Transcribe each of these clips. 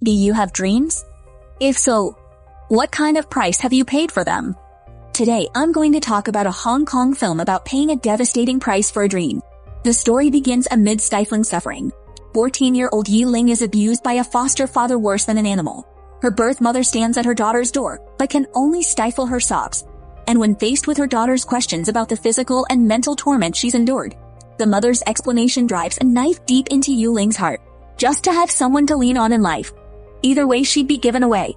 Do you have dreams? If so, what kind of price have you paid for them? Today, I'm going to talk about a Hong Kong film about paying a devastating price for a dream. The story begins amid stifling suffering. 14-year-old Yi Ling is abused by a foster father worse than an animal. Her birth mother stands at her daughter's door, but can only stifle her sobs. And when faced with her daughter's questions about the physical and mental torment she's endured, the mother's explanation drives a knife deep into Yi Ling's heart, just to have someone to lean on in life. Either way, she'd be given away.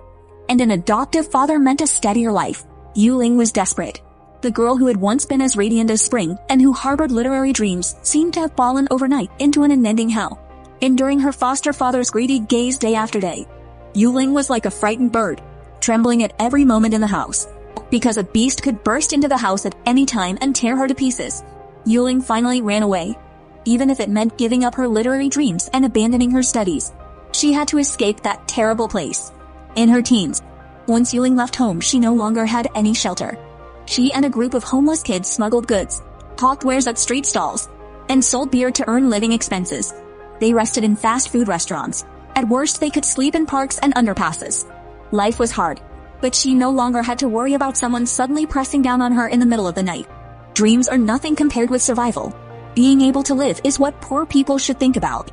And an adoptive father meant a steadier life. Yi Ling was desperate. The girl who had once been as radiant as spring and who harbored literary dreams seemed to have fallen overnight into an unending hell, enduring her foster father's greedy gaze day after day. Yi Ling was like a frightened bird, trembling at every moment in the house, because a beast could burst into the house at any time and tear her to pieces. Yi Ling finally ran away. Even if it meant giving up her literary dreams and abandoning her studies, she had to escape that terrible place. In her teens, once Yi Ling left home, she no longer had any shelter. She and a group of homeless kids smuggled goods, hawked wares at street stalls, and sold beer to earn living expenses. They rested in fast food restaurants. At worst, they could sleep in parks and underpasses. Life was hard, but she no longer had to worry about someone suddenly pressing down on her in the middle of the night. Dreams are nothing compared with survival. Being able to live is what poor people should think about.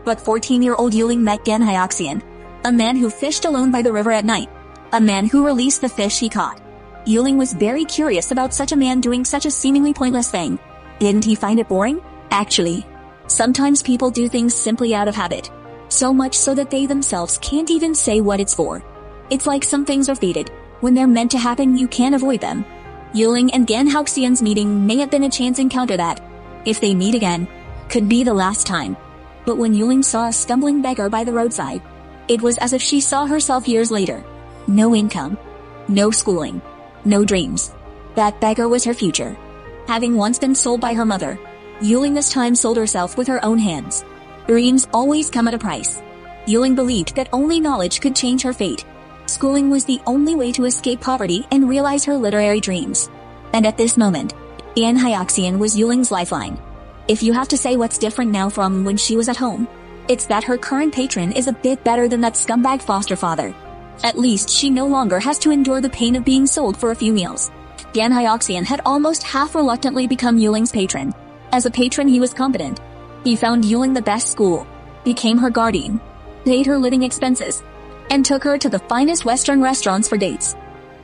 But 14-year-old Yi Ling met Gan Hyoxian, a man who fished alone by the river at night, a man who released the fish he caught. Yi Ling was very curious about such a man doing such a seemingly pointless thing. Didn't he find it boring? Actually, sometimes people do things simply out of habit, so much so that they themselves can't even say what it's for. It's like some things are fated. When they're meant to happen, you can't avoid them. Yi Ling and Gan Hyoxian's meeting may have been a chance encounter that, if they meet again, could be the last time. But when Yi Ling saw a stumbling beggar by the roadside, it was as if she saw herself years later. No income, no schooling, no dreams. That beggar was her future. Having once been sold by her mother, Yi Ling this time sold herself with her own hands. Dreams always come at a price. Yi Ling believed that only knowledge could change her fate. Schooling was the only way to escape poverty and realize her literary dreams. And at this moment, Gan Hyoxian was Yi Ling's lifeline. If you have to say what's different now from when she was at home, it's that her current patron is a bit better than that scumbag foster father. At least she no longer has to endure the pain of being sold for a few meals. Gan Hyoxian had almost half reluctantly become Yi Ling's patron. As a patron, he was competent. He found Yi Ling the best school, became her guardian, paid her living expenses, and took her to the finest Western restaurants for dates.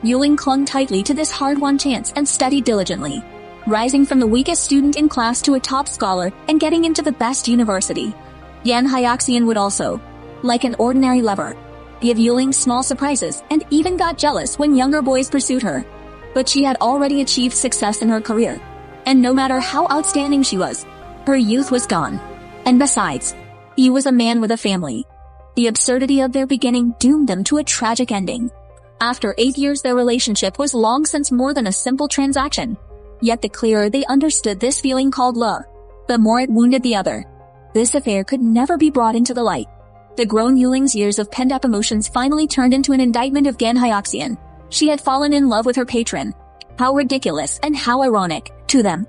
Yi Ling clung tightly to this hard-won chance and studied diligently, rising from the weakest student in class to a top scholar and getting into the best university. Gan Hyoxian would also, like an ordinary lover, give Yi Ling small surprises and even got jealous when younger boys pursued her. But she had already achieved success in her career, and no matter how outstanding she was, her youth was gone. And besides, he was a man with a family. The absurdity of their beginning doomed them to a tragic ending. After 8 years, their relationship was long since more than a simple transaction. Yet the clearer they understood this feeling called love, the more it wounded the other. This affair could never be brought into the light. The grown Yi Ling's years of pent-up emotions finally turned into an indictment of Gan Hyoxian. She had fallen in love with her patron. How ridiculous and how ironic, to them.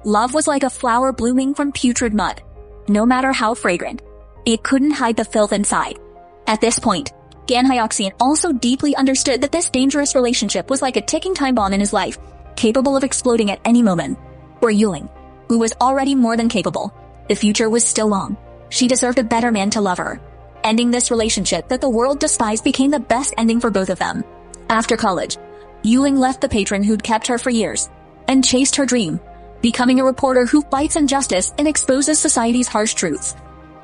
Love was like a flower blooming from putrid mud. No matter how fragrant, it couldn't hide the filth inside. At this point, Gan Hyoxian also deeply understood that this dangerous relationship was like a ticking time bomb in his life, capable of exploding at any moment. For Yi Ling, who was already more than capable, the future was still long. She deserved a better man to love her. Ending this relationship that the world despised became the best ending for both of them. After college, Yi Ling left the patron who'd kept her for years and chased her dream, becoming a reporter who fights injustice and exposes society's harsh truths.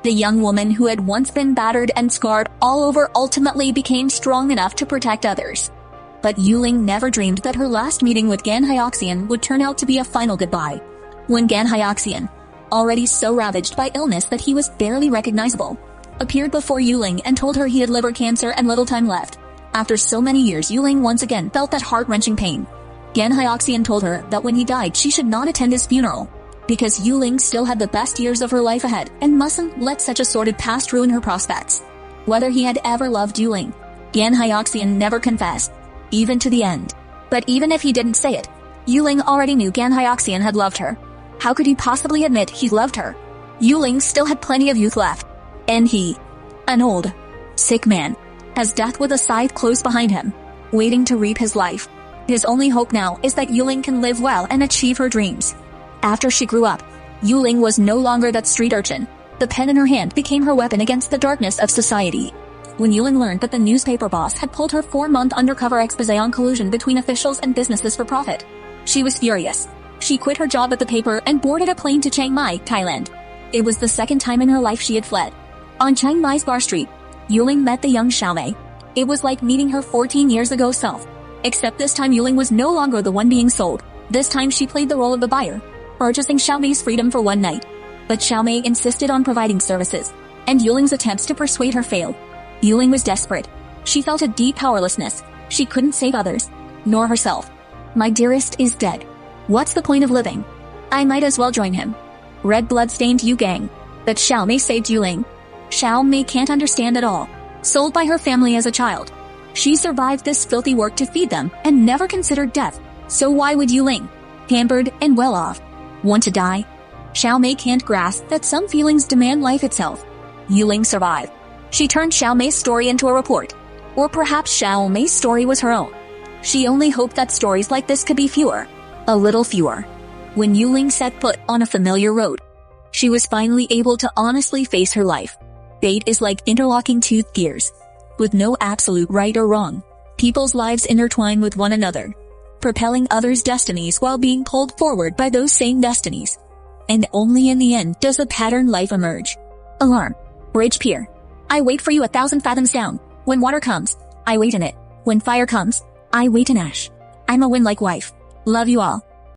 The young woman who had once been battered and scarred all over ultimately became strong enough to protect others. But Yi Ling never dreamed that her last meeting with Gan Hyoxian would turn out to be a final goodbye. When Gan Hyoxian, already so ravaged by illness that he was barely recognizable, appeared before Yi Ling and told her he had liver cancer and little time left. After so many years, Yi Ling once again felt that heart-wrenching pain. Gan Hyoxian told her that when he died, she should not attend his funeral, because Yi Ling still had the best years of her life ahead and mustn't let such a sordid past ruin her prospects. Whether he had ever loved Yi Ling, Gan Hyoxian never confessed, even to the end. But even if he didn't say it, Yi Ling already knew Gan Hyoxian had loved her. How could he possibly admit he loved her? Yi Ling still had plenty of youth left. And he, an old, sick man, has death with a scythe close behind him, waiting to reap his life. His only hope now is that Yuling can live well and achieve her dreams. After she grew up, Yuling was no longer that street urchin. The pen in her hand became her weapon against the darkness of society. When Yuling learned that the newspaper boss had pulled her 4-month undercover exposé on collusion between officials and businesses for profit, she was furious. She quit her job at the paper and boarded a plane to Chiang Mai, Thailand. It was the second time in her life she had fled. On Chiang Mai's bar street, Yuling met the young Xiaomei. It was like meeting her 14 years ago self. Except this time Yuling was no longer the one being sold. This time she played the role of the buyer, purchasing Xiaomei's freedom for one night. But Xiaomei insisted on providing services, and Yuling's attempts to persuade her failed. Yuling was desperate. She felt a deep powerlessness. She couldn't save others, nor herself. My dearest is dead. What's the point of living? I might as well join him. Red blood-stained Yu gang. But Xiaomei saved Yuling. Xiaomei can't understand at all. Sold by her family as a child. She survived this filthy work to feed them and never considered death. So why would Yuling, pampered and well off, want to die? Xiaomei can't grasp that some feelings demand life itself. Yuling survived. She turned Xiaomei's story into a report. Or perhaps Xiaomei's story was her own. She only hoped that stories like this could be fewer. A little fewer. When Yuling set foot on a familiar road, she was finally able to honestly face her life. Fate is like interlocking tooth gears. With no absolute right or wrong, people's lives intertwine with one another, propelling others' destinies while being pulled forward by those same destinies. And only in the end does a pattern life emerge. Alarm. Bridge pier. I wait for you 1,000 fathoms down. When water comes, I wait in it. When fire comes, I wait in ash. I'm a wind-like wife. Love you all.